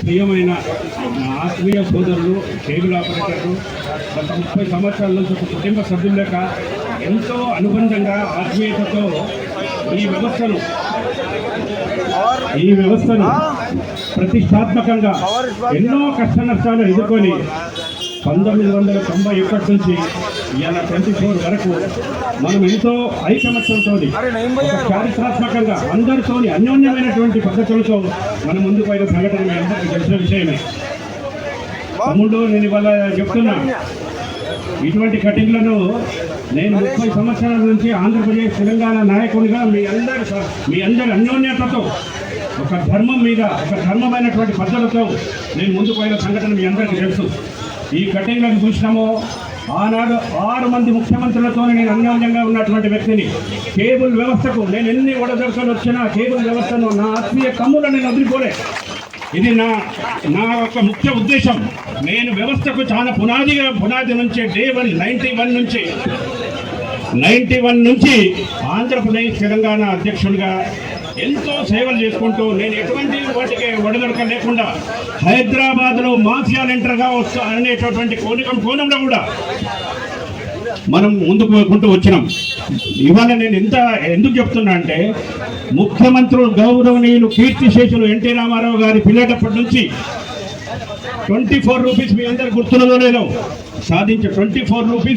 ప్రియమైన నా ఆత్మీయ సోదరులు, కేబుల్ ఆపరేటర్లు, గత 30 సంవత్సరాల నుంచి ఒక కుటుంబ సభ్యులక ఎంతో అనుబంధంగా ఆత్మీయతతో ఈ వ్యవస్థను ప్రతిష్టాత్మకంగా ఎన్నో కష్ట నష్టాలు ఎదుర్కొని 1991 నుంచి ఇలా 24 వరకు మనం ఎంతో ఐకమత్యంతో చారిత్రాత్మకంగా అందరితోని అన్యోన్యమైనటువంటి పద్ధతులతో మనం ముందుకు పోయిన సంఘటన మీ అందరికీ తెలిసిన విషయమే. తమ్ముడు, నేను ఇవాళ చెప్తున్నా, ఇటువంటి కటింగ్లను నేను 30 సంవత్సరాల నుంచి ఆంధ్రప్రదేశ్ తెలంగాణ నాయకునిగా మీ అందరి అన్యోన్యతతో ఒక ధర్మం మీద ఒక ధర్మమైనటువంటి పద్ధతులతో నేను ముందుకు పోయిన సంఘటన మీ అందరికీ తెలుసు. ఈ కటింగ్లను చూసినామో ఆనాడు 6 మంది ముఖ్యమంత్రులతో నేను అన్యోన్యంగా ఉన్నటువంటి వ్యక్తిని. కేబుల్ వ్యవస్థకు నేను ఎన్ని ఒడదొరకలు వచ్చినా కేబుల్ వ్యవస్థను నా ఆత్మీయ కమ్ములను నేను వదిలిపోలే. ఇది నా యొక్క ముఖ్య ఉద్దేశం. నేను వ్యవస్థకు చాలా పునాది నుంచి డే 1 91 నుంచి ఆంధ్రప్రదేశ్ తెలంగాణ అధ్యక్షుడిగా ఎంతో సేవలు చేసుకుంటూ నేను ఎటువంటి వాటికి ఒడదొడక లేకుండా హైదరాబాద్లో మాఫియా ఎంటర్గా వస్తా అనేటటువంటి కోణంలో కూడా మనం ముందుకు పోకుంటూ వచ్చినాం. ఇవాళ నేను ఎందుకు చెప్తున్నా అంటే, ముఖ్యమంత్రులు గౌరవనీయులు కీర్తిశేషులు ఎన్టీ రామారావు గారి పిల్లేటప్పటి నుంచి 24 రూపీస్ మీ అందరు గుర్తున్నదో లేదో సాధించే 24 రూపీస్